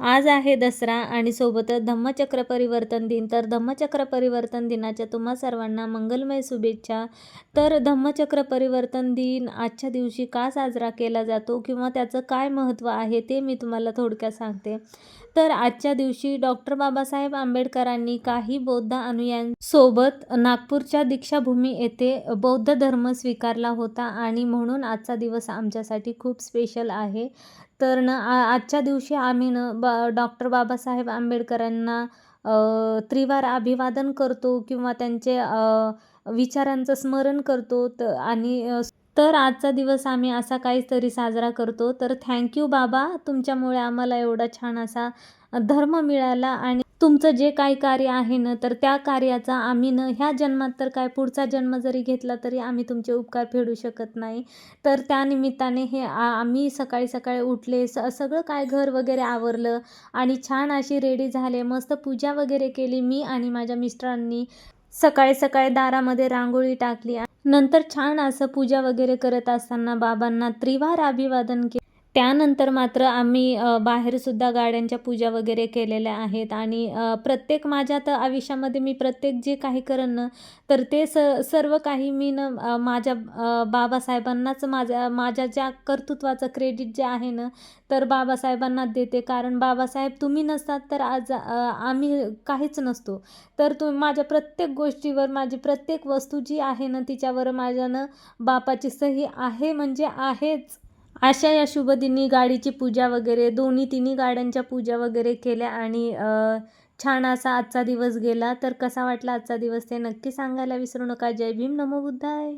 आज आहे दसरा आणि सोबतच धम्मचक्र परिवर्तन दिन. तर धम्मचक्र परिवर्तन दिनाच्या तुम्हा सर्वांना मंगलमय शुभेच्छा. तर धम्मचक्र परिवर्तन दिन आजच्या दिवशी का साजरा केला जातो किंवा त्याचं काय महत्त्व आहे ते मी तुम्हाला थोडक्यात सांगते. तर आजच्या दिवशी डॉक्टर बाबासाहेब आंबेडकरांनी काही बौद्ध अनुयायांसोबत नागपूरच्या दीक्षाभूमी येथे बौद्ध धर्म स्वीकारला होता आणि म्हणून आजचा दिवस आमच्यासाठी खूप स्पेशल आहे. तर आजच्या दिवशी आम्ही डॉक्टर बाबासाहेब आंबेडकरांना त्रिवार अभिवादन करतो किंवा त्यांचे विचारांचं स्मरण करतो तर आजचा दिवस आम्ही असा काहीतरी साजरा करतो. तर थँक्यू बाबा, तुमच्यामुळे आम्हाला एवढा छान असा धर्म मिळाला आणि तुमचं जे काही कार्य आहे ना, तर त्या कार्याचा आम्ही ह्या जन्मात तर काय पुढचा जन्म जरी घेतला तरी आम्ही तुमचे उपकार फेडू शकत नाही. तर त्यानिमित्ताने हे आम्ही सकाळी सकाळी उठले, सगळं काय घर वगैरे आवरलं आणि छान अशी रेडी झाले, मस्त पूजा वगैरे केली. मी आणि माझ्या मिस्टरांनी सकाळी सकाळी दारामध्ये रांगोळी टाकली. नंतर छान असं पूजा वगैरे करत असताना बाबांना त्रिवार अभिवादन केलं. त्यानंतर मात्र आम्ही बाहेरसुद्धा गाड्यांच्या पूजा वगैरे केलेल्या आहेत आणि प्रत्येक माझ्या तर आयुष्यामध्ये मी प्रत्येक जे काही करेन ना, तर ते सर्व काही मी माझ्या बाबासाहेबांनाच माझ्या ज्या कर्तृत्वाचं क्रेडिट जे आहे ना, तर बाबासाहेबांनाच देते. कारण बाबासाहेब तुम्ही नसतात तर आज आम्ही काहीच नसतो. तर माझ्या प्रत्येक गोष्टीवर माझी प्रत्येक वस्तू जी आहे ना, तिच्यावर माझ्यानं बापाची सही आहे म्हणजे आहेच. अशा या शुभदिनी गाडीची पूजा वगैरे तिन्ही गाड्यांच्या पूजा वगैरे केल्या आणि छान असा आजचा दिवस गेला. तर कसा वाटला आजचा दिवस ते नक्की सांगायला विसरू नका. जय भीम, नमो बुद्धाय.